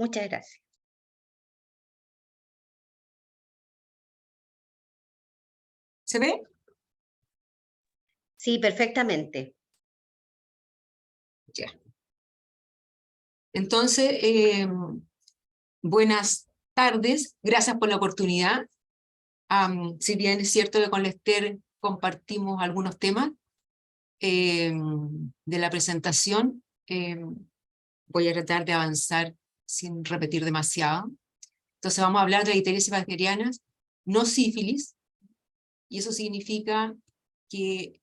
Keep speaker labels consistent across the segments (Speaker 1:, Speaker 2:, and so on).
Speaker 1: Muchas gracias.
Speaker 2: ¿Se ve?
Speaker 1: Sí, perfectamente.
Speaker 2: Ya. Entonces, buenas tardes, gracias por la oportunidad. Si bien es cierto que con la Esther compartimos algunos temas de la presentación, voy a tratar de avanzar sin repetir demasiado. Entonces vamos a hablar de las ITS bacterianas, no sífilis, y eso significa que,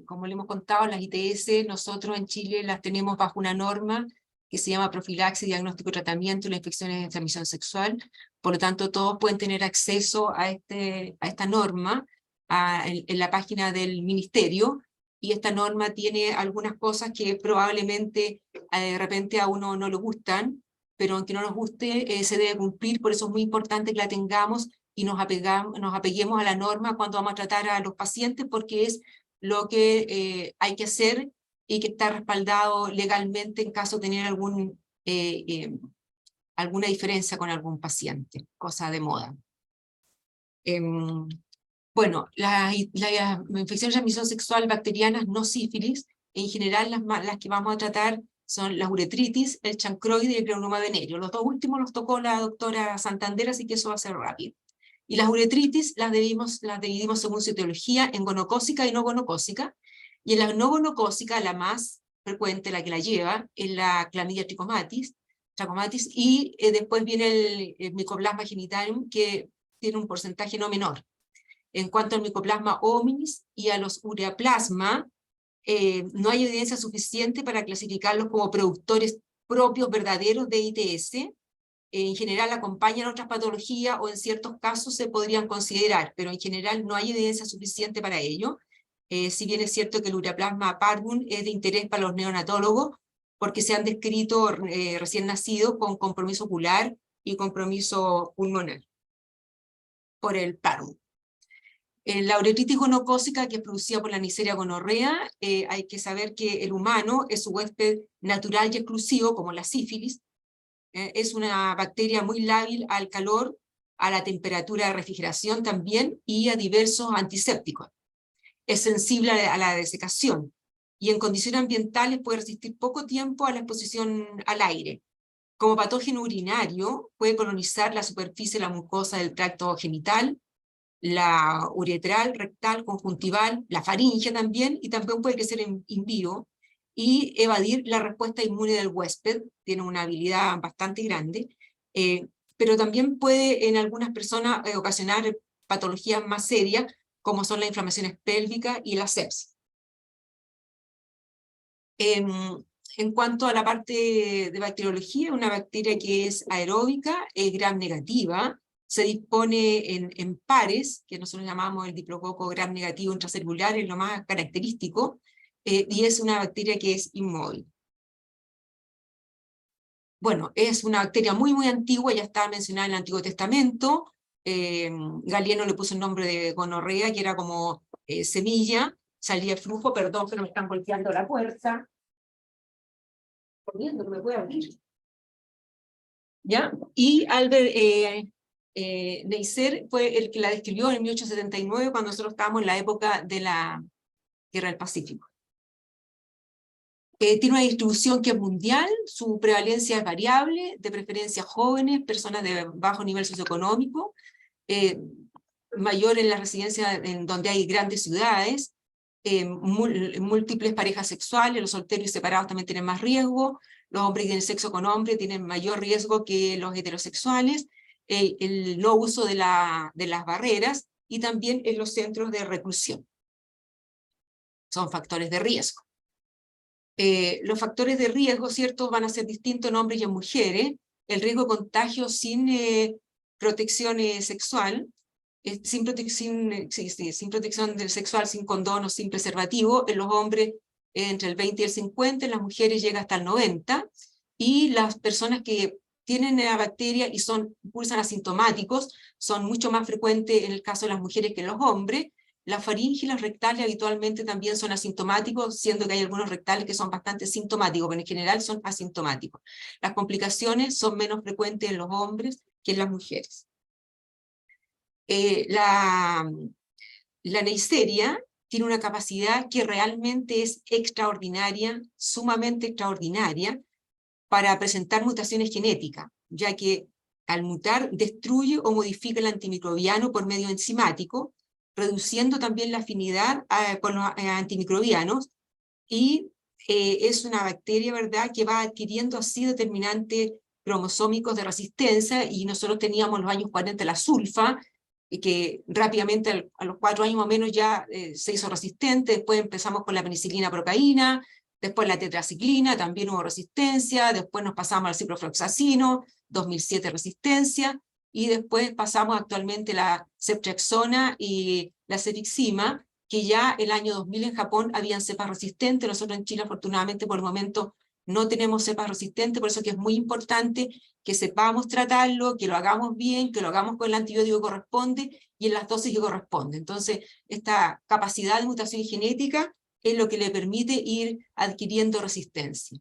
Speaker 2: como le hemos contado, las ITS nosotros en Chile las tenemos bajo una norma que se llama profilaxis, diagnóstico y tratamiento de las infecciones de transmisión sexual. Por lo tanto, todos pueden tener acceso a esta norma en la página del ministerio, y esta norma tiene algunas cosas que probablemente de repente a uno no le gustan, pero aunque no nos guste, se debe cumplir. Por eso es muy importante que la tengamos y nos apeguemos a la norma cuando vamos a tratar a los pacientes, porque es lo que hay que hacer y que está respaldado legalmente en caso de tener alguna diferencia con algún paciente, cosa de moda. Bueno, las infecciones de transmisión sexual bacterianas no sífilis, en general las que vamos a tratar son la uretritis, el chancroide y el granuloma venéreo. Los dos últimos los tocó la doctora Santander, así que eso va a ser rápido. Y las uretritis las dividimos según su etiología en gonocócica y no gonocócica. Y en la no gonocócica, la más frecuente, la que la lleva, es la Chlamydia trachomatis, y después viene el Mycoplasma genitalium, que tiene un porcentaje no menor. En cuanto al Mycoplasma hominis y a los ureaplasma, no hay evidencia suficiente para clasificarlos como productores propios verdaderos de ITS. En general acompañan otras patologías o en ciertos casos se podrían considerar, pero en general no hay evidencia suficiente para ello. Si bien es cierto que el ureaplasma parvum es de interés para los neonatólogos, porque se han descrito recién nacidos con compromiso ocular y compromiso pulmonar por el parvum. La uretritis gonocócica, que es producida por la Neisseria gonorrea, hay que saber que el humano es su huésped natural y exclusivo, como la sífilis. Es una bacteria muy lábil al calor, a la temperatura de refrigeración también, y a diversos antisépticos. Es sensible a la desecación, y en condiciones ambientales puede resistir poco tiempo a la exposición al aire. Como patógeno urinario, puede colonizar la superficie de la mucosa del tracto genital, la uretral, rectal, conjuntival, la faringe también, y también puede crecer in vivo y evadir la respuesta inmune del huésped. Tiene una habilidad bastante grande, pero también puede en algunas personas ocasionar patologías más serias, como son las inflamaciones pélvicas y la sepsis. En cuanto a la parte de bacteriología, una bacteria que es aeróbica, es gram negativa, se dispone en pares, que nosotros llamamos el diplococo gram negativo intracelular, es lo más característico, y es una bacteria que es inmóvil. Bueno, es una bacteria muy, muy antigua, ya estaba mencionada en el Antiguo Testamento. Galieno le puso el nombre de gonorrea, que era como semilla, salía flujo, perdón, pero me están golpeando la puerta. Corriendo, que me puede abrir. ¿Ya? Y Albert Neisser fue el que la describió en 1879, cuando nosotros estábamos en la época de la Guerra del Pacífico. Tiene una distribución que es mundial, su prevalencia es variable, de preferencia jóvenes, personas de bajo nivel socioeconómico, mayor en las residencias en donde hay grandes ciudades, múltiples parejas sexuales, los solteros y separados también tienen más riesgo, los hombres que tienen sexo con hombres tienen mayor riesgo que los heterosexuales, el no uso de las barreras, y también en los centros de reclusión. Son factores de riesgo. Los factores de riesgo, ¿cierto?, van a ser distintos en hombres y en mujeres. El riesgo de contagio sin protección sexual, sin protección sexual, sin condón o sin preservativo, en los hombres entre el 20 y el 50, en las mujeres llega hasta el 90, y las personas que tienen la bacteria y cursan asintomáticos son mucho más frecuentes en el caso de las mujeres que en los hombres. La faringe y las rectales habitualmente también son asintomáticos, siendo que hay algunos rectales que son bastante sintomáticos, pero en general son asintomáticos. Las complicaciones son menos frecuentes en los hombres que en las mujeres. La Neisseria tiene una capacidad que realmente es extraordinaria, sumamente extraordinaria, para presentar mutaciones genéticas, ya que al mutar destruye o modifica el antimicrobiano por medio enzimático, reduciendo también la afinidad con los antimicrobianos, y es una bacteria, ¿verdad?, que va adquiriendo así determinantes cromosómicos de resistencia, y nosotros teníamos en los años 40 la sulfa, y que rápidamente a los 4 años más o menos ya se hizo resistente. Después empezamos con la penicilina procaína, después la tetraciclina, también hubo resistencia, después nos pasamos al ciprofloxacino, 2007 resistencia, y después pasamos actualmente la ceftriaxona y la cefixima, que ya el año 2000 en Japón habían cepas resistentes. Nosotros en Chile afortunadamente por el momento no tenemos cepas resistentes, por eso que es muy importante que sepamos tratarlo, que lo hagamos bien, que lo hagamos con el antibiótico que corresponde y en las dosis que corresponde. Entonces, esta capacidad de mutación genética es lo que le permite ir adquiriendo resistencia.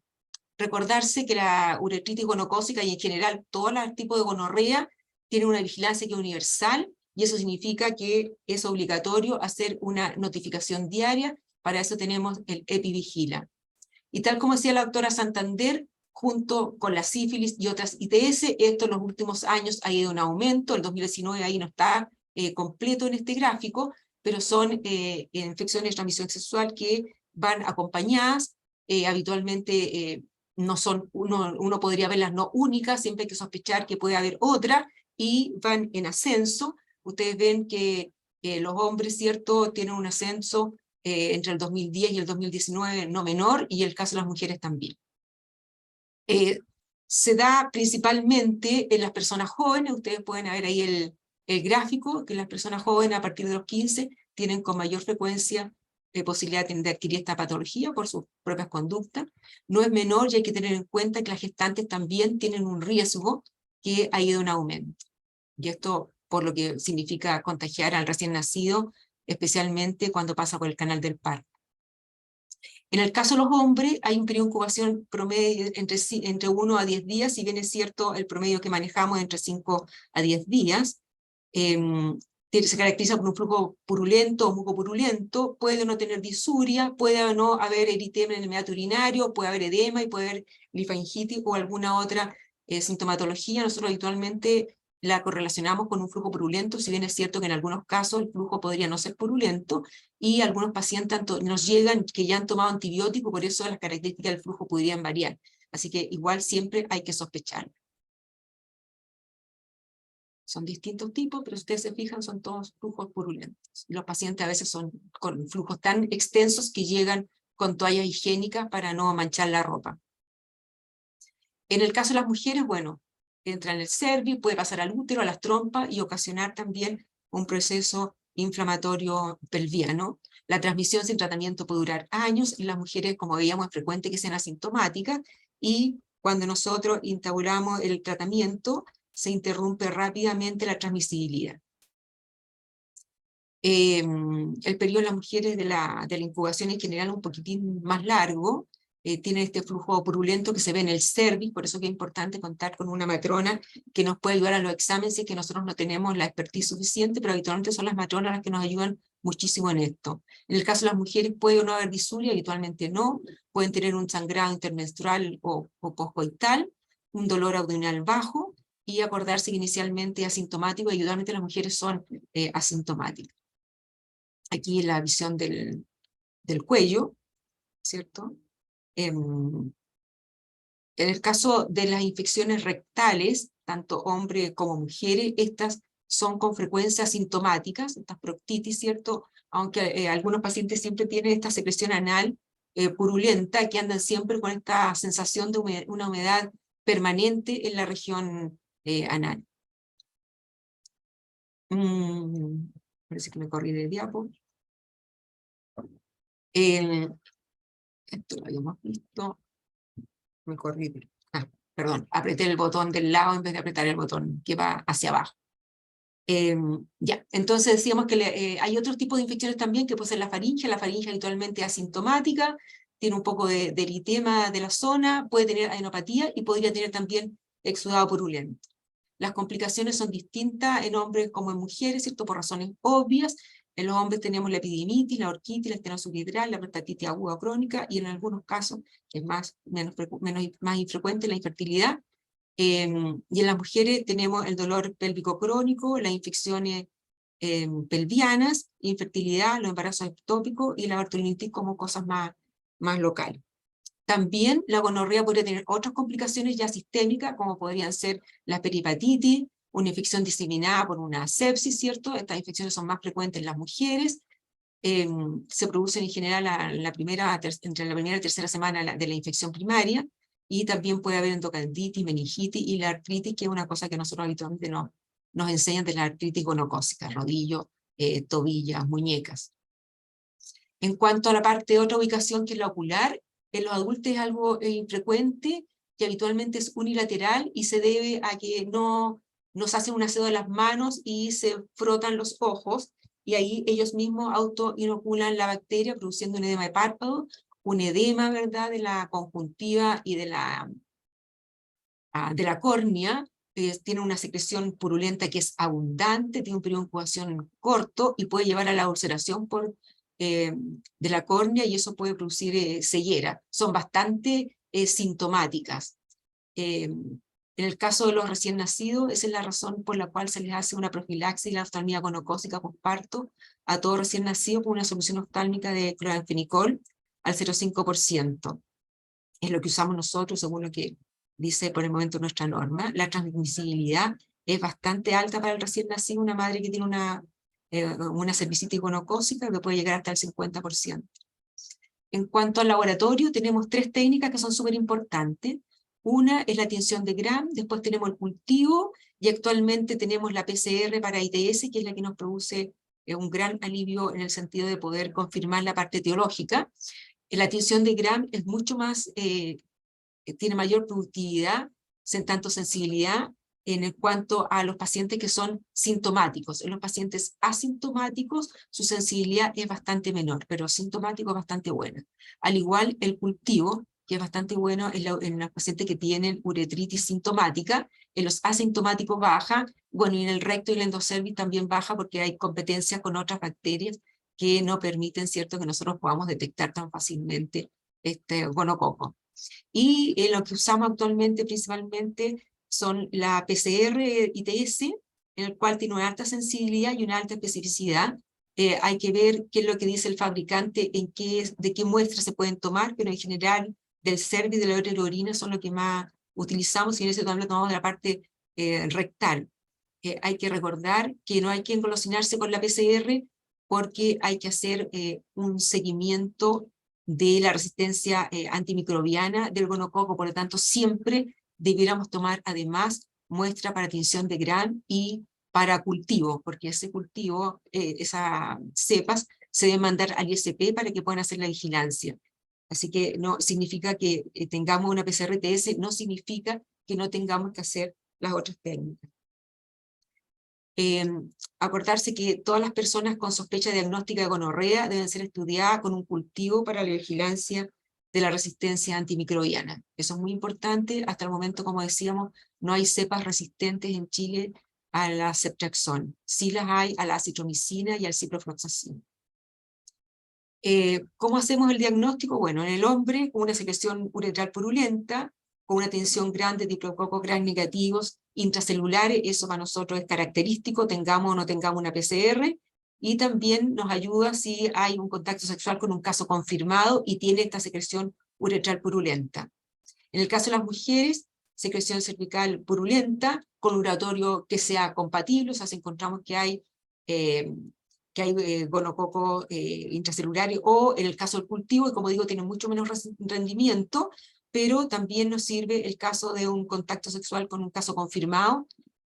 Speaker 2: Recordarse que la uretritis gonocócica y en general todos los tipos de gonorrea tienen una vigilancia que es universal, y eso significa que es obligatorio hacer una notificación diaria. Para eso tenemos el EpiVigila. Y tal como decía la doctora Santander, junto con la sífilis y otras ITS, esto en los últimos años ha ido en aumento. El 2019 ahí no está completo en este gráfico, pero son infecciones de transmisión sexual que van acompañadas, habitualmente no son, uno podría verlas no únicas, siempre hay que sospechar que puede haber otra, y van en ascenso. Ustedes ven que los hombres, ¿cierto?, tienen un ascenso entre el 2010 y el 2019 no menor, y el caso de las mujeres también. Se da principalmente en las personas jóvenes. Ustedes pueden ver ahí el gráfico, que las personas jóvenes a partir de los 15 tienen con mayor frecuencia posibilidad de adquirir esta patología por sus propias conductas. No es menor, y hay que tener en cuenta que las gestantes también tienen un riesgo que ha ido en aumento. Y esto por lo que significa contagiar al recién nacido, especialmente cuando pasa por el canal del parto. En el caso de los hombres, hay un periodo de incubación promedio entre 1 a 10 días, si bien es cierto el promedio que manejamos entre 5 a 10 días. Se caracteriza por un flujo purulento o mucopurulento, puede no tener disuria, puede no haber eritema en el meato urinario, puede haber edema y puede haber linfangitis o alguna otra sintomatología. Nosotros habitualmente la correlacionamos con un flujo purulento, si bien es cierto que en algunos casos el flujo podría no ser purulento, y algunos pacientes nos llegan que ya han tomado antibiótico, por eso las características del flujo podrían variar. Así que igual siempre hay que sospechar. Son distintos tipos, pero si ustedes se fijan, son todos flujos purulentos. Los pacientes a veces son con flujos tan extensos que llegan con toallas higiénicas para no manchar la ropa. En el caso de las mujeres, bueno, entra en el cervix, puede pasar al útero, a las trompas, y ocasionar también un proceso inflamatorio pelviano. La transmisión sin tratamiento puede durar años, y las mujeres, como veíamos, es frecuente que sean asintomáticas, y cuando nosotros instauramos el tratamiento, se interrumpe rápidamente la transmisibilidad. El periodo de las mujeres de la incubación en general un poquitín más largo, tiene este flujo purulento que se ve en el cervix, por eso que es importante contar con una matrona que nos puede ayudar a los exámenes, y que nosotros no tenemos la expertise suficiente, pero habitualmente son las matronas las que nos ayudan muchísimo en esto. En el caso de las mujeres puede o no haber disuria, habitualmente no, pueden tener un sangrado intermenstrual o poscoital, un dolor abdominal bajo, y acordarse que inicialmente es asintomático, y habitualmente las mujeres son asintomáticas. Aquí la visión del cuello, ¿cierto? En el caso de las infecciones rectales, tanto hombres como mujeres, estas son con frecuencia asintomáticas, estas proctitis, ¿cierto? Aunque algunos pacientes siempre tienen esta secreción anal purulenta, que andan siempre con esta sensación de una humedad permanente en la región anal. Parece que me corrí de diapo. Esto lo habíamos visto. Me corrí. Perdón, apreté el botón del lado en vez de apretar el botón que va hacia abajo. Ya, entonces decíamos que hay otros tipos de infecciones también, que puede ser la faringe habitualmente asintomática, tiene un poco de eritema de la zona, puede tener adenopatía y podría tener también exudado purulento. Las complicaciones son distintas en hombres como en mujeres, ¿cierto? Por razones obvias. En los hombres tenemos la epididimitis, la orquitis, la estenosis viral, la prostatitis aguda o crónica, y en algunos casos, que es más infrecuente, la infertilidad. Y en las mujeres tenemos el dolor pélvico crónico, las infecciones pelvianas, infertilidad, los embarazos ectópicos y la bartolinitis como cosas más locales. También la gonorrea podría tener otras complicaciones ya sistémicas, como podrían ser la peripatitis, una infección diseminada por una sepsis, ¿cierto? Estas infecciones son más frecuentes en las mujeres. Se producen en general entre la primera y tercera semana de la infección primaria, y también puede haber endocarditis, meningitis y la artritis, que es una cosa que nosotros habitualmente nos enseñan de la artritis gonocócica, rodillos, tobillas, muñecas. En cuanto a la parte de otra ubicación, que es la ocular, en los adultos es algo infrecuente, que habitualmente es unilateral y se debe a que no nos hacen un aseo de las manos y se frotan los ojos, y ahí ellos mismos autoinoculan la bacteria, produciendo un edema de párpado, un edema, ¿verdad?, de la conjuntiva y de la córnea. Tiene una secreción purulenta que es abundante, tiene un periodo de incubación corto y puede llevar a la ulceración de la córnea, y eso puede producir ceguera. Son bastante sintomáticas. En el caso de los recién nacidos, esa es la razón por la cual se les hace una profilaxis y la oftalmia gonocócica posparto a todo recién nacido con una solución oftálmica de cloranfenicol al 0,5%. Es lo que usamos nosotros según lo que dice por el momento nuestra norma. La transmisibilidad es bastante alta para el recién nacido, una madre que tiene una cervicitis gonocócica que puede llegar hasta el 50%. En cuanto al laboratorio, tenemos 3 técnicas que son súper importantes. Una es la tinción de Gram, después tenemos el cultivo, y actualmente tenemos la PCR para ITS, que es la que nos produce un gran alivio en el sentido de poder confirmar la parte etiológica. La tinción de Gram es mucho más, tiene mayor productividad, tanto sensibilidad, en cuanto a los pacientes que son sintomáticos. En los pacientes asintomáticos su sensibilidad es bastante menor, pero sintomático es bastante buena. Al igual el cultivo, que es bastante bueno en los pacientes que tienen uretritis sintomática. En los asintomáticos baja, bueno, y en el recto y el endocervix también baja, porque hay competencia con otras bacterias que no permiten, ¿cierto?, que nosotros podamos detectar tan fácilmente este gonococo. Y lo que usamos actualmente principalmente son la PCR ITS, en el cual tiene una alta sensibilidad y una alta especificidad. Hay que ver qué es lo que dice el fabricante, de qué muestras se pueden tomar, pero en general del cervix y de la orina son lo que más utilizamos, y en ese también tomamos de la parte rectal. Hay que recordar que no hay que engolosinarse con la PCR, porque hay que hacer un seguimiento de la resistencia antimicrobiana del gonococo. Por lo tanto, siempre debiéramos tomar además muestra para tinción de Gram y para cultivo, porque ese cultivo, esas cepas, se deben mandar al ISP para que puedan hacer la vigilancia. Así que no significa que tengamos una PCR-TS, no significa que no tengamos que hacer las otras técnicas. Acordarse que todas las personas con sospecha diagnóstica de gonorrea deben ser estudiadas con un cultivo para la vigilancia de la resistencia antimicrobiana. Eso es muy importante. Hasta el momento, como decíamos, no hay cepas resistentes en Chile a la ceftriaxona. Sí las hay a la acitromicina y al ciprofloxacin. ¿Cómo hacemos el diagnóstico? Bueno, en el hombre, con una secreción uretral purulenta, con una tensión grande de diplococos gram negativos intracelulares, eso para nosotros es característico, tengamos o no tengamos una PCR, y también nos ayuda si hay un contacto sexual con un caso confirmado y tiene esta secreción uretral purulenta. En el caso de las mujeres, secreción cervical purulenta, con un laboratorio que sea compatible, o sea, si encontramos que hay gonococo intracelulares, o en el caso del cultivo, y como digo, tiene mucho menos rendimiento, pero también nos sirve el caso de un contacto sexual con un caso confirmado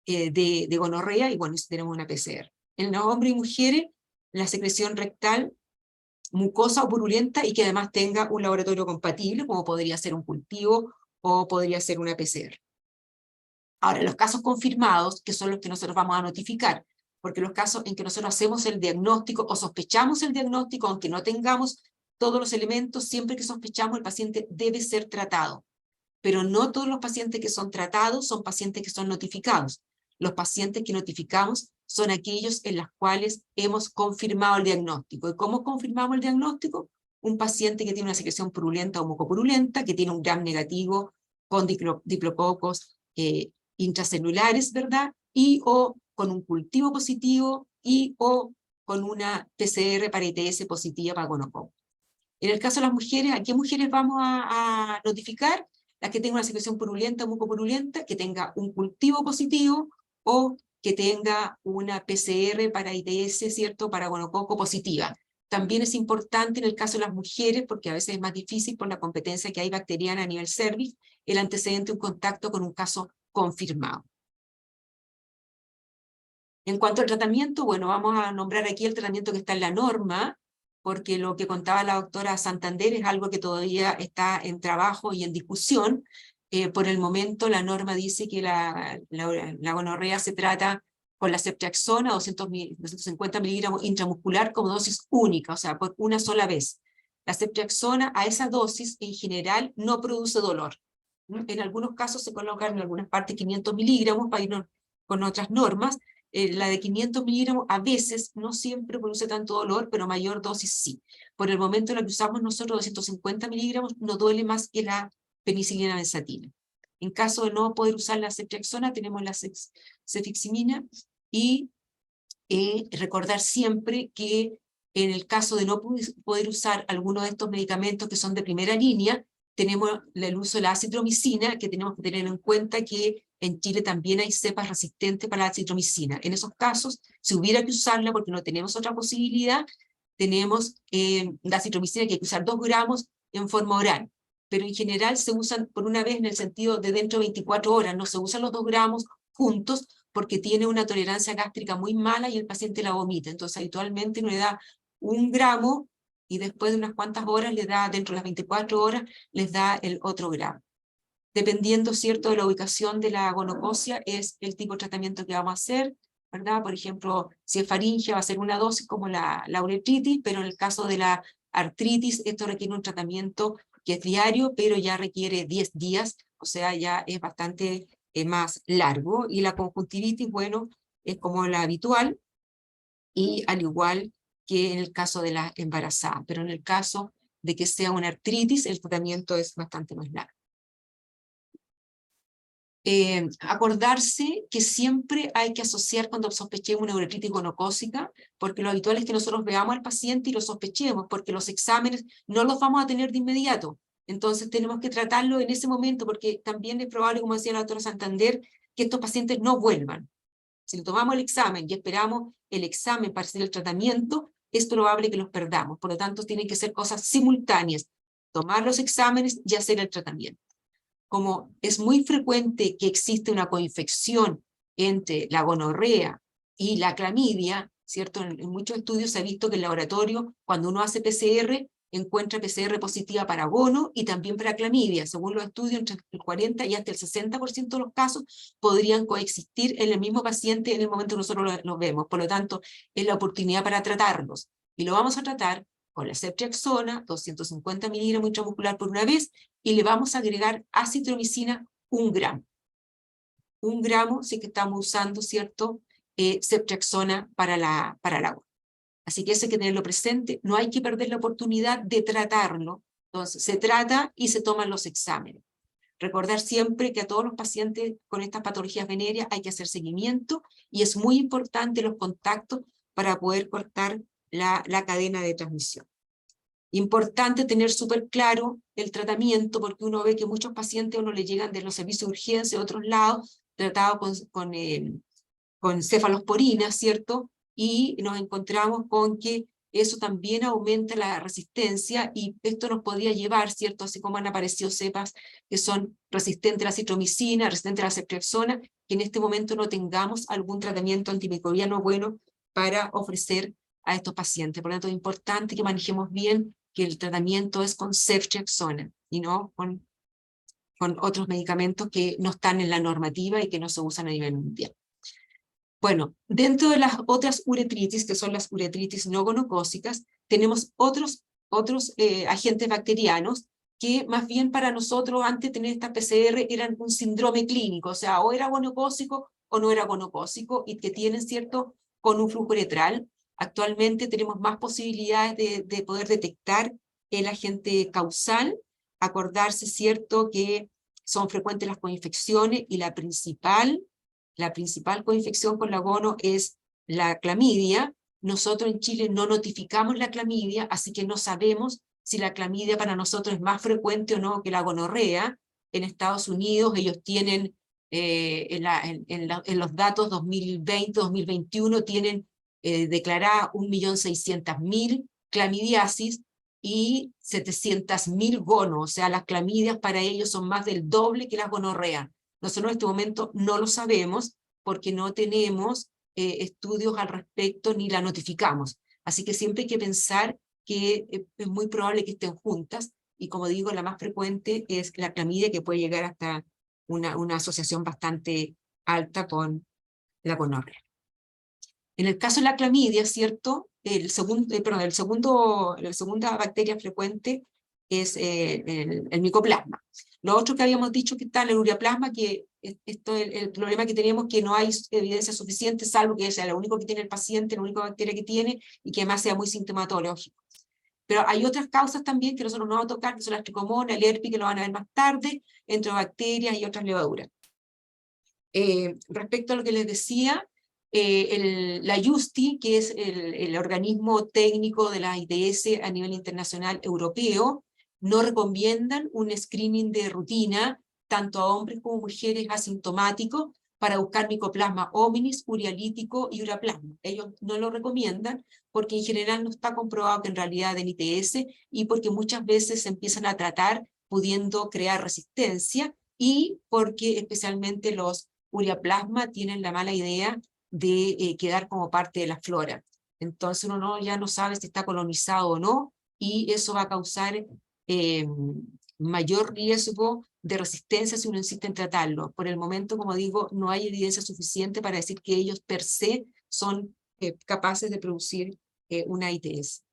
Speaker 2: de gonorrea, y bueno, si tenemos una PCR. En los hombres y mujeres, la secreción rectal mucosa o purulenta, y que además tenga un laboratorio compatible, como podría ser un cultivo o podría ser una PCR. Ahora, los casos confirmados, que son los que nosotros vamos a notificar porque los casos en que nosotros hacemos el diagnóstico o sospechamos el diagnóstico, aunque no tengamos todos los elementos, siempre que sospechamos el paciente debe ser tratado. Pero no todos los pacientes que son tratados son pacientes que son notificados. Los pacientes que notificamos son aquellos en los cuales hemos confirmado el diagnóstico. ¿Y cómo confirmamos el diagnóstico? Un paciente que tiene una secreción purulenta o mucopurulenta, que tiene un Gram negativo con diplococos intracelulares, ¿verdad? Y o con un cultivo positivo y o con una PCR para ITS positiva para gonococo. En el caso de las mujeres, ¿a qué mujeres vamos a notificar? Las que tengan una secreción purulenta o mucopurulenta, que tenga un cultivo positivo o que tenga una PCR para ITS, ¿cierto? Para gonococo positiva. También es importante en el caso de las mujeres, porque a veces es más difícil por la competencia que hay bacteriana a nivel cervix, el antecedente de un contacto con un caso confirmado. En cuanto al tratamiento, bueno, vamos a nombrar aquí el tratamiento que está en la norma, porque lo que contaba la doctora Santander es algo que todavía está en trabajo y en discusión. Por el momento la norma dice que la gonorrea se trata con la ceftriaxona, 250 miligramos intramuscular como dosis única, o sea, por una sola vez. La ceftriaxona a esa dosis en general no produce dolor. En algunos casos se colocan en algunas partes 500 miligramos para irnos con otras normas. La de 500 miligramos a veces, no siempre produce tanto dolor, pero mayor dosis sí. Por el momento en la que usamos nosotros 250 miligramos no duele más que la penicilina benzatina. En caso de no poder usar la ceftriaxona, tenemos la cefiximina y recordar siempre que en el caso de no poder usar alguno de estos medicamentos que son de primera línea, tenemos el uso de la acitromicina, que tenemos que tener en cuenta que en Chile también hay cepas resistentes para la acitromicina. En esos casos, si hubiera que usarla porque no tenemos otra posibilidad, tenemos la acitromicina que hay que usar 2 gramos en forma oral. Pero en general se usan por una vez en el sentido de dentro de 24 horas, no se usan los 2 gramos juntos porque tiene una tolerancia gástrica muy mala y el paciente la vomita. Entonces habitualmente uno le da 1 gramo y después de unas cuantas horas le da, dentro de las 24 horas, les da el otro gramo. Dependiendo, ¿cierto?, de la ubicación de la gonocosia, es el tipo de tratamiento que vamos a hacer, ¿verdad? Por ejemplo, si es faringe va a ser una dosis como la uretritis, pero en el caso de la artritis, esto requiere un tratamiento que es diario, pero ya requiere 10 días, o sea, ya es bastante más largo. Y la conjuntivitis, bueno, es como la habitual, y al igual que en el caso de la embarazada, pero en el caso de que sea una artritis, el tratamiento es bastante más largo. Acordarse que siempre hay que asociar cuando sospechemos una uretritis gonocócica, porque lo habitual es que nosotros veamos al paciente y lo sospechemos, porque los exámenes no los vamos a tener de inmediato. Entonces tenemos que tratarlo en ese momento, porque también es probable, como decía la doctora Santander, que estos pacientes no vuelvan. Si le tomamos el examen y esperamos el examen para hacer el tratamiento, es probable que los perdamos. Por lo tanto, tienen que ser cosas simultáneas. Tomar los exámenes y hacer el tratamiento. Como es muy frecuente que existe una coinfección entre la gonorrea y la clamidia, ¿cierto? En muchos estudios se ha visto que el laboratorio, cuando uno hace PCR, encuentra PCR positiva para gono y también para clamidia. Según los estudios, entre el 40 y hasta el 60% de los casos podrían coexistir en el mismo paciente en el momento que nosotros los vemos. Por lo tanto, es la oportunidad para tratarlos. Y lo vamos a tratar con la ceftriaxona, 250 miligramos intramuscular por una vez, y le vamos a agregar acitromicina 1 gramo. 1 gramo si que estamos usando, ¿cierto?, ceftriaxona para la agua. Así que eso hay que tenerlo presente, no hay que perder la oportunidad de tratarlo. Entonces, se trata y se toman los exámenes. Recordar siempre que a todos los pacientes con estas patologías venéreas hay que hacer seguimiento y es muy importante los contactos para poder cortar la cadena de transmisión. Importante tener súper claro el tratamiento, porque uno ve que muchos pacientes a uno le llegan de los servicios de urgencia de otros lados, tratados con cefalosporina, ¿cierto? Y nos encontramos con que eso también aumenta la resistencia y esto nos podría llevar, ¿cierto? Así como han aparecido cepas que son resistentes a la citromicina, resistentes a la ceftriaxona, que en este momento no tengamos algún tratamiento antimicrobiano bueno para ofrecer a estos pacientes. Por lo tanto, es importante que manejemos bien que el tratamiento es con ceftriaxona y no con otros medicamentos que no están en la normativa y que no se usan a nivel mundial. Bueno, dentro de las otras uretritis, que son las uretritis no gonocócicas, tenemos otros agentes bacterianos que más bien para nosotros antes de tener esta PCR eran un síndrome clínico, o sea, o era gonocócico o no era gonocócico, y que tienen cierto con un flujo uretral. Actualmente tenemos más posibilidades de poder detectar el agente causal, acordarse, cierto, que son frecuentes las coinfecciones y la principal coinfección con la gono es la clamidia. Nosotros en Chile no notificamos la clamidia, así que no sabemos si la clamidia para nosotros es más frecuente o no que la gonorrea. En Estados Unidos ellos tienen, en los datos 2020-2021, tienen declarada 1.600.000 clamidiasis y 700.000 gonos, o sea, las clamidias para ellos son más del doble que las gonorreas. Nosotros en este momento no lo sabemos porque no tenemos estudios al respecto ni la notificamos. Así que siempre hay que pensar que es muy probable que estén juntas, y como digo, la más frecuente es la clamidia, que puede llegar hasta una asociación bastante alta con la gonorrea. En el caso de la clamidia, ¿cierto? La segunda bacteria frecuente es el micoplasma. Lo otro que habíamos dicho que está en el ureaplasma, que el problema que tenemos, que no hay evidencia suficiente, salvo que sea lo único que tiene el paciente, la única bacteria que tiene, y que además sea muy sintomatológico. Pero hay otras causas también que nosotros no vamos a tocar, que son las tricomonas, el herpes, que lo van a ver más tarde, entre bacterias y otras levaduras. Respecto a lo que les decía, la IUSTI, que es el organismo técnico de la IDS a nivel internacional europeo, no recomiendan un screening de rutina, tanto a hombres como mujeres asintomáticos, para buscar micoplasma hominis, urealítico y uraplasma. Ellos no lo recomiendan porque en general no está comprobado que en realidad den ITS, y porque muchas veces se empiezan a tratar pudiendo crear resistencia, y porque especialmente los ureaplasma tienen la mala idea de quedar como parte de la flora. Entonces uno ya no sabe si está colonizado o no, y eso va a causar mayor riesgo de resistencia si uno insiste en tratarlo. Por el momento, como digo, no hay evidencia suficiente para decir que ellos per se son capaces de producir una ITS.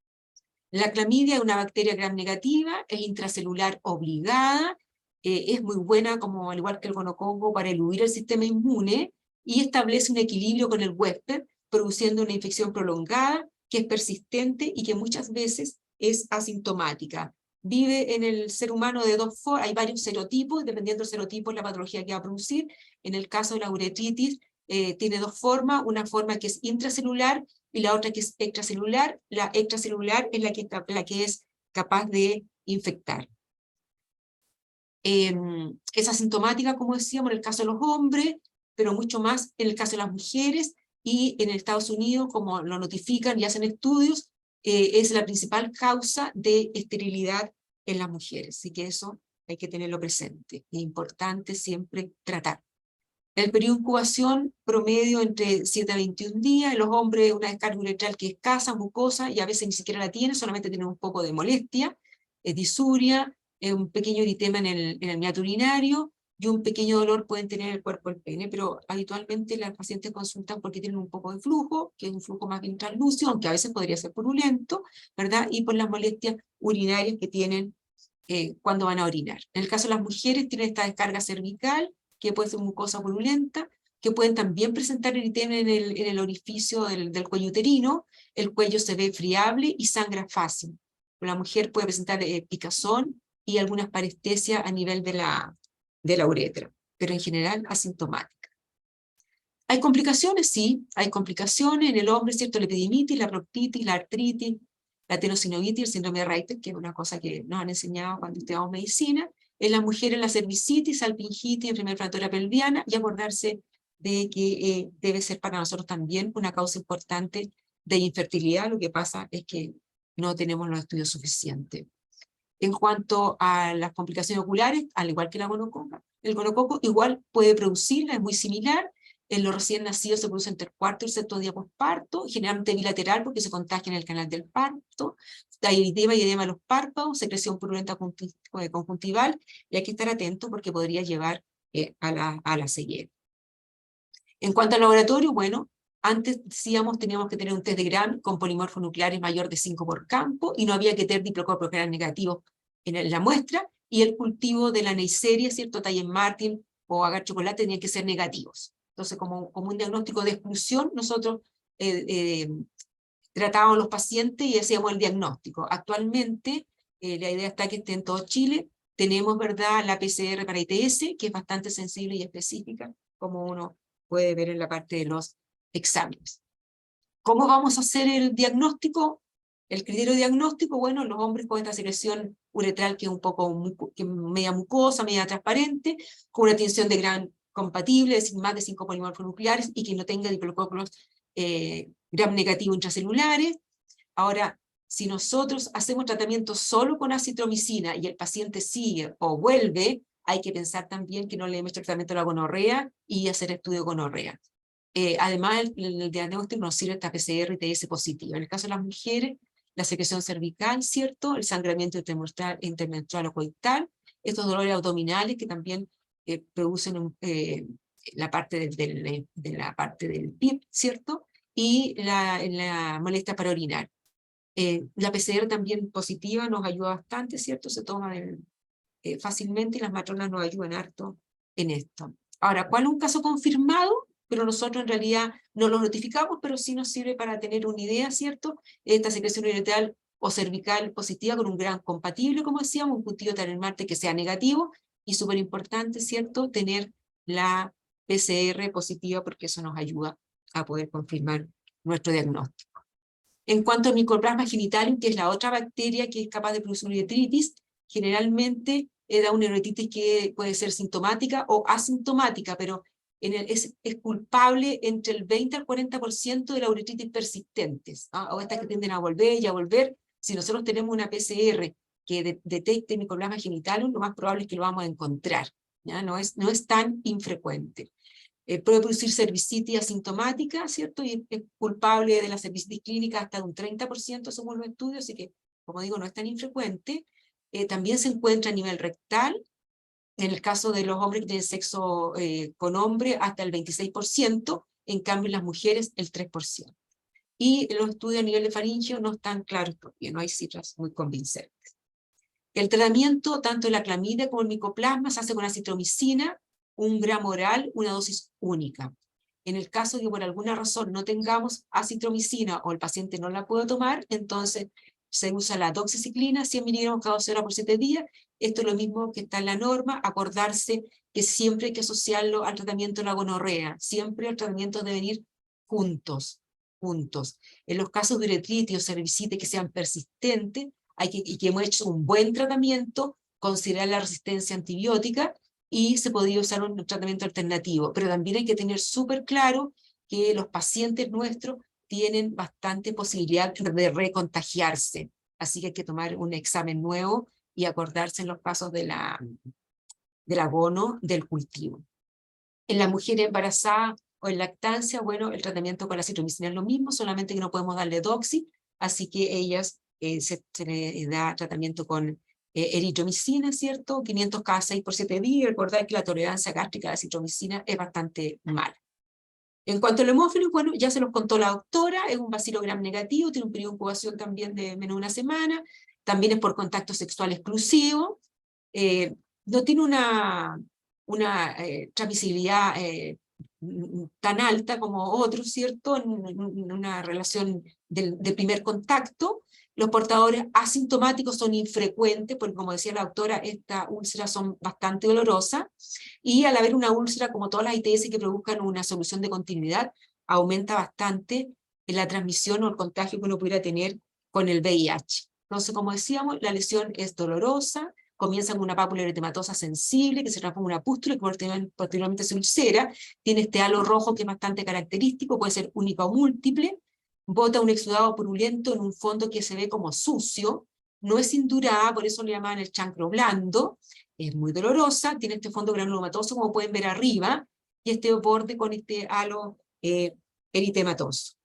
Speaker 2: La clamidia es una bacteria gram negativa, es intracelular obligada, es muy buena, como al igual que el gonococo, para eludir el sistema inmune, y establece un equilibrio con el huésped, produciendo una infección prolongada que es persistente y que muchas veces es asintomática. Vive en el ser humano de dos formas, hay varios serotipos, dependiendo del serotipo, la patología que va a producir. En el caso de la uretritis, tiene dos formas, una forma que es intracelular y la otra que es extracelular. La extracelular es la que es capaz de infectar. Es asintomática, como decíamos, en el caso de los hombres, pero mucho más en el caso de las mujeres, y en Estados Unidos, como lo notifican y hacen estudios, es la principal causa de esterilidad en las mujeres. Así que eso hay que tenerlo presente. Es importante siempre tratar. El periodo de incubación promedio entre 7 a 21 días. En los hombres una descarga uretral que es escasa, mucosa, y a veces ni siquiera la tiene, solamente tiene un poco de molestia, disuria, un pequeño eritema en el meato urinario, y un pequeño dolor pueden tener en el cuerpo del pene, pero habitualmente las pacientes consultan porque tienen un poco de flujo, que es un flujo más bien translúcido, aunque a veces podría ser purulento, ¿verdad? Y por las molestias urinarias que tienen cuando van a orinar. En el caso de las mujeres, tienen esta descarga cervical, que puede ser mucosa purulenta, que pueden también presentar eritema en el orificio del cuello uterino. El cuello se ve friable y sangra fácil. La mujer puede presentar picazón y algunas parestesias a nivel de la uretra, pero en general asintomática. ¿Hay complicaciones? Sí, hay complicaciones en el hombre, ¿cierto? La epididimitis, la proctitis, la artritis, la tenosinovitis, el síndrome de Reiter, que es una cosa que nos han enseñado cuando estudiamos medicina. En las mujeres, la cervicitis, salpingitis, enfermedad inflamatoria pelviana, y acordarse de que debe ser para nosotros también una causa importante de infertilidad. Lo que pasa es que no tenemos los estudios suficientes. En cuanto a las complicaciones oculares, al igual que la gonococa, el gonococo igual puede producirla, es muy similar. En los recién nacidos se produce entre el cuarto y el sexto día postparto, generalmente bilateral porque se contagia en el canal del parto. Hay eritema y edema de los párpados, secreción purulenta conjuntival, y hay que estar atento porque podría llevar a la ceguera. En cuanto al laboratorio, bueno, Antes decíamos teníamos que tener un test de Gram con polimorfos nucleares mayor de 5 por campo, y no había que tener diplocropiográn negativo en la muestra, y el cultivo de la Neisseria, ¿cierto? Tallin-Martin o agar chocolate tenían que ser negativos. Entonces, como un diagnóstico de exclusión, nosotros tratábamos a los pacientes y hacíamos el diagnóstico. Actualmente, la idea está que esté en todo Chile. Tenemos, ¿verdad?, la PCR para ITS, que es bastante sensible y específica, como uno puede ver en la parte de los exámenes. ¿Cómo vamos a hacer el diagnóstico? El criterio diagnóstico, bueno, los hombres con esta secreción uretral que es un poco media mucosa, media transparente, con una tinción de Gram compatible, es decir, más de 5 polimorfos nucleares, y que no tenga diplococlos Gram negativo intracelulares. Ahora, si nosotros hacemos tratamiento solo con acitromicina y el paciente sigue o vuelve, hay que pensar también que no le hemos hecho tratamiento a la gonorrea y hacer estudio de gonorrea. Además, el diagnóstico nos sirve esta PCR ITS positiva. En el caso de las mujeres, la secreción cervical, ¿cierto? El sangramiento intermenstrual o coital, estos dolores abdominales que también producen la parte de la parte del PIB, ¿cierto? Y la molestia para orinar. La PCR también positiva nos ayuda bastante, ¿cierto? Se toma fácilmente y las matronas nos ayudan harto en esto. Ahora, ¿cuál es un caso confirmado? Pero nosotros en realidad no lo notificamos, pero sí nos sirve para tener una idea, ¿cierto? Esta secreción uretral o cervical positiva con un Gram compatible, como decíamos, un cultivo de Tallin-Martin que sea negativo, y súper importante, ¿cierto?, tener la PCR positiva, porque eso nos ayuda a poder confirmar nuestro diagnóstico. En cuanto al Mycoplasma genitalium, que es la otra bacteria que es capaz de producir uretritis, generalmente da una uretritis que puede ser sintomática o asintomática, pero es culpable entre el 20 al 40% de las uretritis persistentes, o estas que tienden a volver y a volver. Si nosotros tenemos una PCR que detecte Mycoplasma genitalium, lo más probable es que lo vamos a encontrar, ¿ya? No es tan infrecuente. Puede producir cervicitis asintomática, ¿cierto? Y es culpable de la cervicitis clínica hasta un 30% según los estudios, así que, como digo, no es tan infrecuente. También se encuentra a nivel rectal, en el caso de los hombres que tienen sexo con hombre, hasta el 26%, en cambio en las mujeres el 3%. Y los estudios a nivel de faringeo no están claros todavía, no hay cifras muy convincentes. El tratamiento, tanto de la clamidia como el micoplasma, se hace con acitromicina, 1 gramo oral, una dosis única. En el caso de que por alguna razón no tengamos acitromicina o el paciente no la puede tomar, entonces se usa la doxiciclina, 100 miligramos cada 12 horas por 7 días. Esto es lo mismo que está en la norma, acordarse que siempre hay que asociarlo al tratamiento de la gonorrea, siempre el tratamiento deben ir juntos. En los casos de uretritis o cervicitis que sean persistentes, y que hemos hecho un buen tratamiento, considerar la resistencia antibiótica, y se podría usar un tratamiento alternativo. Pero también hay que tener súper claro que los pacientes nuestros tienen bastante posibilidad de recontagiarse. Así que hay que tomar un examen nuevo y acordarse en los casos del abono del cultivo. En la mujer embarazada o en lactancia, bueno, el tratamiento con la acitromicina es lo mismo, solamente que no podemos darle doxi, así que ellas se le da tratamiento con eritromicina, ¿cierto? 500 cada 6 por 7 días. Recordad que la tolerancia gástrica a la acitromicina es bastante mala. En cuanto al hemófilos, bueno, ya se los contó la doctora, es un bacilo Gram negativo, tiene un periodo de incubación también de menos de una semana, también es por contacto sexual exclusivo, no tiene una transmisibilidad tan alta como otros, ¿cierto? En una relación de primer contacto. Los portadores asintomáticos son infrecuentes, porque como decía la doctora, estas úlceras son bastante dolorosas, y al haber una úlcera, como todas las ITS que produzcan una solución de continuidad, aumenta bastante la transmisión o el contagio que uno pudiera tener con el VIH. Entonces, como decíamos, la lesión es dolorosa, comienza con una pápula eritematosa sensible, que se transforma en una pústula, que posteriormente se ulcera, tiene este halo rojo que es bastante característico, puede ser única o múltiple, bota un exudado purulento en un fondo que se ve como sucio, no es indurada, por eso le llaman el chancro blando, es muy dolorosa, tiene este fondo granulomatoso, como pueden ver arriba, y este borde con este halo eritematoso.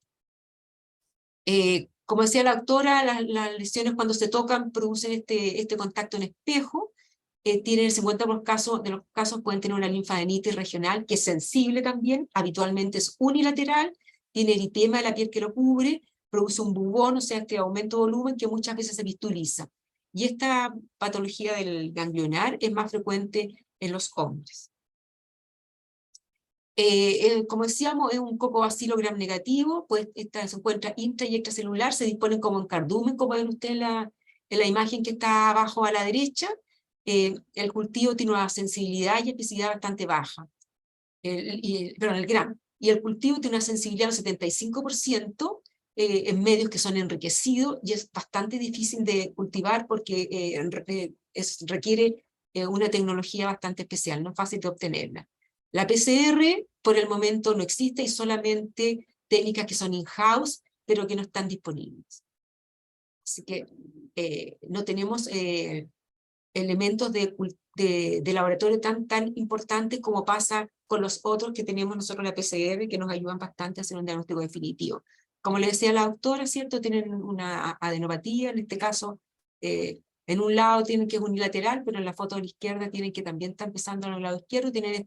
Speaker 2: Como decía la doctora, las lesiones cuando se tocan producen este contacto en espejo. Tienen el 50% de los casos pueden tener una linfadenitis regional, que es sensible también, habitualmente es unilateral, tiene eritema de la piel que lo cubre, produce un bubón, o sea, este aumento de volumen que muchas veces se vistuliza. Y esta patología del ganglionar es más frecuente en los hombres. Como decíamos, es un cocobacilo gram negativo, pues se encuentra intra y extracelular, se disponen como en cardumen, como ven ustedes en la imagen que está abajo a la derecha. El cultivo tiene una sensibilidad y especificidad bastante baja, perdón, el gram. Y el cultivo tiene una sensibilidad del 75% en medios que son enriquecidos, y es bastante difícil de cultivar porque requiere una tecnología bastante especial, no es fácil de obtenerla. La PCR por el momento no existe, y solamente técnicas que son in-house, pero que no están disponibles. Así que no tenemos elementos de laboratorio tan importantes como pasa con los otros que tenemos nosotros en la PCR, que nos ayudan bastante a hacer un diagnóstico definitivo. Como le decía la doctora, ¿cierto? Tienen una adenopatía, en este caso, en un lado tienen que es unilateral, pero en la foto de la izquierda tienen que también está empezando en el lado izquierdo, tienen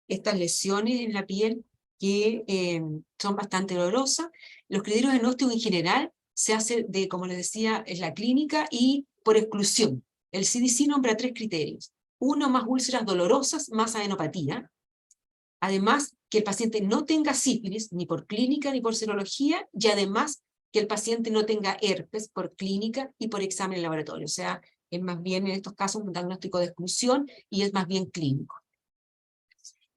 Speaker 2: estas lesiones en la piel que son bastante dolorosas. Los criterios diagnósticos en general se hacen como les decía, en la clínica y por exclusión. El CDC nombra 3 criterios. 1, más úlceras dolorosas, más adenopatía. Además, que el paciente no tenga sífilis, ni por clínica ni por serología, y además que el paciente no tenga herpes por clínica y por examen en laboratorio. O sea, es más bien en estos casos un diagnóstico de exclusión y es más bien clínico.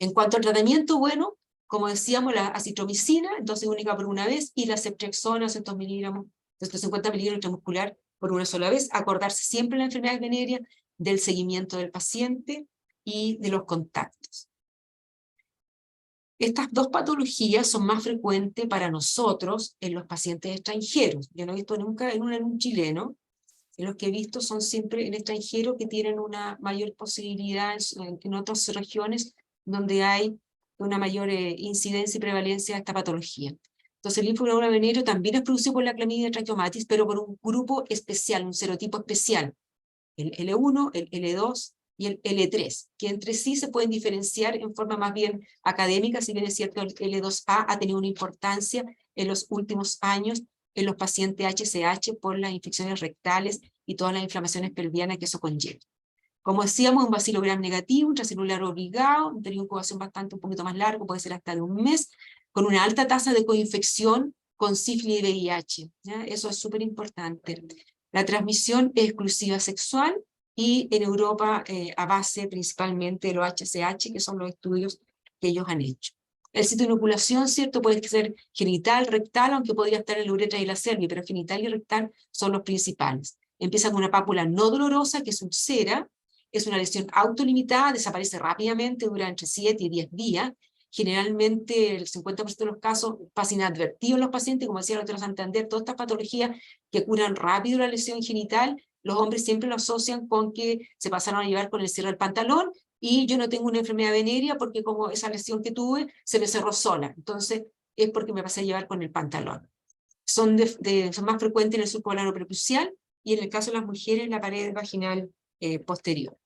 Speaker 2: En cuanto al tratamiento, bueno, como decíamos, la acitromicina, entonces única por una vez, y la ceftriaxona, 200 miligramos, 250 miligramos intramuscular por una sola vez. Acordarse siempre de la enfermedad venérea, del seguimiento del paciente y de los contactos. Estas 2 patologías son más frecuentes para nosotros en los pacientes extranjeros. Yo no he visto nunca en un chileno. En los que he visto son siempre en extranjeros que tienen una mayor posibilidad en otras regiones donde hay una mayor incidencia y prevalencia de esta patología. Entonces el linfogranular venéreo también es producido por la clamidia tracheomatis, pero por un grupo especial, un serotipo especial, el L1, el L2 y el L3, que entre sí se pueden diferenciar en forma más bien académica. Si bien es cierto, el L2A ha tenido una importancia en los últimos años en los pacientes HCH por las infecciones rectales y todas las inflamaciones pelvianas que eso conlleva. Como decíamos, un bacilo gram negativo, intracelular obligado, un periodo de incubación un poquito más largo, puede ser hasta de un mes, con una alta tasa de coinfección con sífilis y VIH. ¿Ya? Eso es súper importante. La transmisión es exclusiva sexual y en Europa a base principalmente de los HCH, que son los estudios que ellos han hecho. El sitio de inoculación, ¿cierto? Puede ser genital, rectal, aunque podría estar en la uretra y la cervix, pero genital y rectal son los principales. Empieza con una pápula no dolorosa, que es ulcera, es una lesión autolimitada, desaparece rápidamente, dura entre 7 y 10 días. Generalmente el 50% de los casos pasa inadvertido en los pacientes, como decía la doctora Santander, todas estas patologías que curan rápido la lesión genital, los hombres siempre lo asocian con que se pasaron a llevar con el cierre del pantalón, y yo no tengo una enfermedad venérea porque como esa lesión que tuve se me cerró sola, entonces es porque me pasé a llevar con el pantalón. Son más frecuentes en el surco polar prepucial y en el caso de las mujeres la pared vaginal posterior.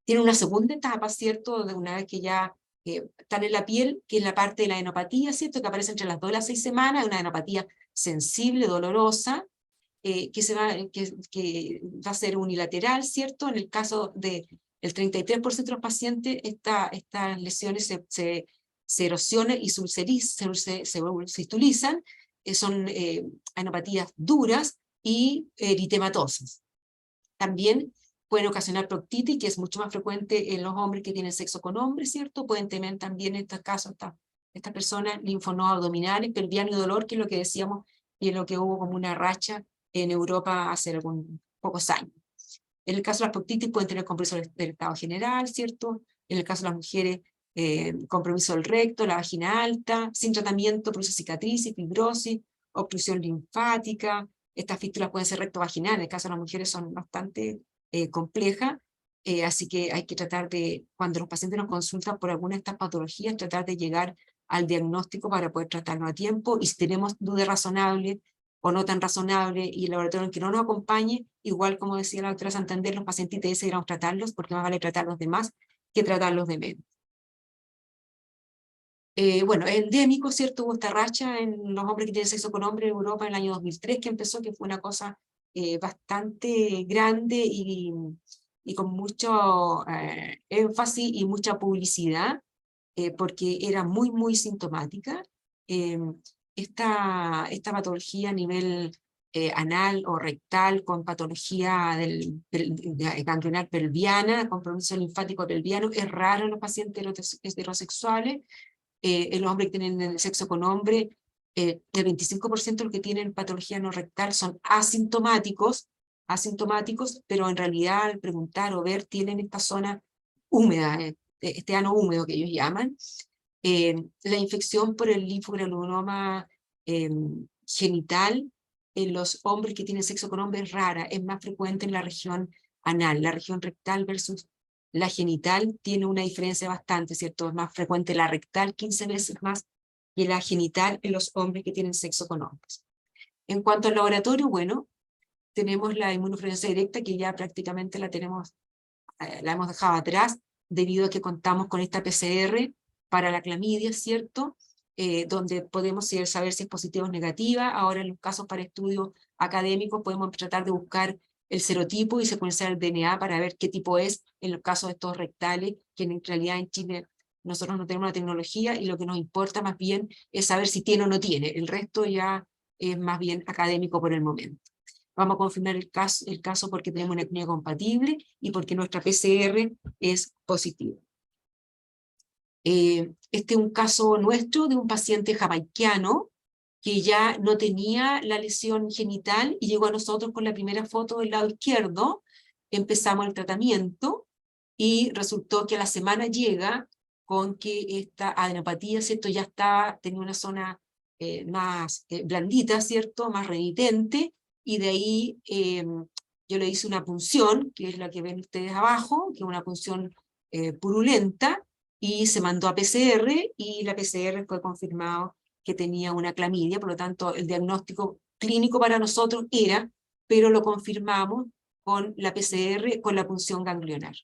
Speaker 2: Tiene una segunda etapa, ¿cierto? De una vez que ya están en la piel, que es la parte de la adenopatía, ¿cierto? Que aparece entre las 2 y las 6 semanas, una adenopatía sensible, dolorosa, que va a ser unilateral, ¿cierto? En el caso del 33% de los pacientes, estas lesiones se erosionan y se ulcerizan, son adenopatías duras y eritematosas. También pueden ocasionar proctitis, que es mucho más frecuente en los hombres que tienen sexo con hombres, ¿cierto? Pueden tener también en estos casos estas personas linfonodos abdominales, pelviano y dolor, que es lo que decíamos y es lo que hubo como una racha en Europa hace pocos años. En el caso de las proctitis pueden tener compromiso del estado general, ¿cierto? En el caso de las mujeres, compromiso del recto, la vagina alta, sin tratamiento, produce cicatrices, fibrosis, obstrucción linfática. Estas fístulas pueden ser rectovaginales, en el caso de las mujeres son bastante complejas, así que hay que tratar de, cuando los pacientes nos consultan por alguna de estas patologías, tratar de llegar al diagnóstico para poder tratarlo a tiempo, y si tenemos dudas razonables o no tan razonable y el laboratorio en que no nos acompañe, igual como decía la doctora Santander, los pacientes ITS deberíamos tratarlos, porque más vale tratarlos de más que tratarlos de menos. Bueno, es endémico, ¿cierto? Hubo esta racha en los hombres que tienen sexo con hombres en Europa en el año 2003 que empezó, que fue una cosa bastante grande y con mucho énfasis y mucha publicidad, porque era muy, muy sintomática. Eh, esta patología a nivel anal o rectal, con patología ganglionar pelviana, compromiso linfático pelviano, es raro en los pacientes heterosexuales. En los hombres que tienen el sexo con hombre, el 25% de los que tienen patología no rectal son asintomáticos, pero en realidad al preguntar o ver tienen esta zona húmeda, este ano húmedo que ellos llaman. La infección por el linfogranuloma genital en los hombres que tienen sexo con hombres es rara, es más frecuente en la región anal. La región rectal versus la genital tiene una diferencia bastante, ¿cierto? Es más frecuente la rectal 15 veces más que la genital en los hombres que tienen sexo con hombres. En cuanto al laboratorio, bueno, tenemos la inmunofluorescencia directa que ya prácticamente la hemos dejado atrás debido a que contamos con esta PCR para la clamidia, ¿cierto? Donde podemos saber si es positiva o negativa. Ahora en los casos para estudios académicos podemos tratar de buscar el serotipo y secuenciar el DNA para ver qué tipo es en los casos de estos rectales, que en realidad en Chile nosotros no tenemos la tecnología y lo que nos importa más bien es saber si tiene o no tiene. El resto ya es más bien académico por el momento. Vamos a confirmar el caso porque tenemos una etnia compatible y porque nuestra PCR es positiva. Este es un caso nuestro de un paciente jamaiquiano que ya no tenía la lesión genital y llegó a nosotros con la primera foto del lado izquierdo. Empezamos el tratamiento y resultó que a la semana llega con que esta adenopatía, ¿cierto? Ya tenía una zona más blandita, ¿cierto? Más renitente, y de ahí yo le hice una punción, que es la que ven ustedes abajo, que es una punción purulenta, y se mandó a PCR, y la PCR fue confirmado que tenía una clamidia, por lo tanto el diagnóstico clínico para nosotros era, pero lo confirmamos con la PCR, con la punción ganglionar.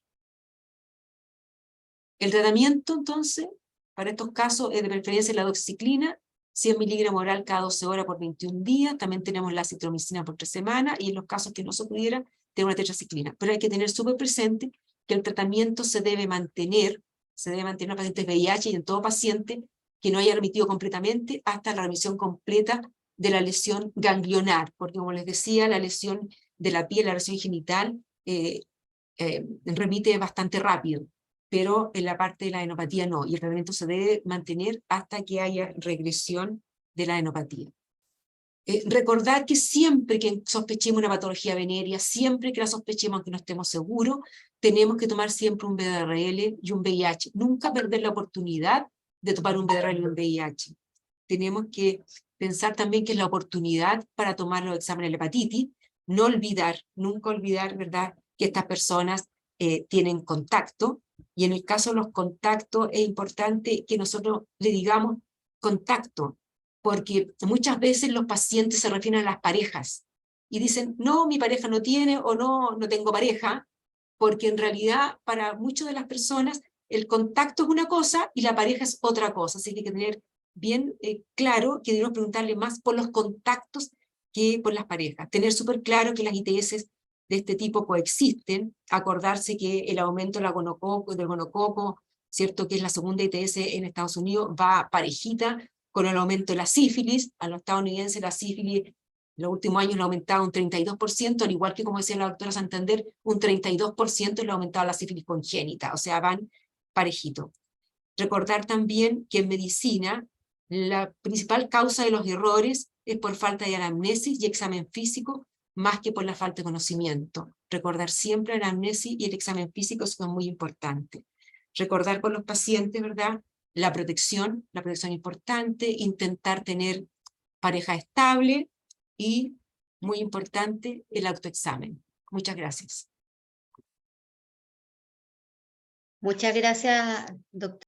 Speaker 2: El tratamiento, entonces, para estos casos es de preferencia la doxiciclina, 100 miligramos oral cada 12 horas por 21 días. También tenemos la citromicina por 3 semanas, y en los casos que no se pudiera, tenemos una tetraciclina. Pero hay que tener súper presente que el tratamiento se debe mantener en pacientes VIH y en todo paciente que no haya remitido completamente hasta la remisión completa de la lesión ganglionar, porque como les decía, la lesión de la piel, la lesión genital, remite bastante rápido, pero en la parte de la adenopatía no, y el tratamiento se debe mantener hasta que haya regresión de la adenopatía. Recordar que siempre que sospechemos una patología venérea, siempre que la sospechemos aunque no estemos seguros, tenemos que tomar siempre un VRL y un VIH. Nunca perder la oportunidad de tomar un VRL y un VIH. Tenemos que pensar también que es la oportunidad para tomar los exámenes de hepatitis, no olvidar, nunca olvidar, ¿verdad?, que estas personas tienen contacto, y en el caso de los contactos es importante que nosotros le digamos contacto, porque muchas veces los pacientes se refieren a las parejas y dicen, no, mi pareja no tiene, o no, no tengo pareja, porque en realidad para muchas de las personas el contacto es una cosa y la pareja es otra cosa, así que hay que tener bien claro que debemos preguntarle más por los contactos que por las parejas. Tener súper claro que las ITS de este tipo coexisten, acordarse que el aumento del gonococo, ¿cierto?, que es la segunda ITS en Estados Unidos, va parejita con el aumento de la sífilis. A los estadounidenses la sífilis en los últimos años lo ha aumentado un 32%, al igual que, como decía la doctora Santander, un 32% lo ha aumentado la sífilis congénita, o sea, van parejito. Recordar también que en medicina la principal causa de los errores es por falta de anamnesis y examen físico, más que por la falta de conocimiento. Recordar siempre la anamnesis y el examen físico son muy importantes. Recordar con los pacientes, ¿verdad?, la protección importante, intentar tener pareja estable y, muy importante, el autoexamen. Muchas gracias.
Speaker 1: Muchas gracias, doctora.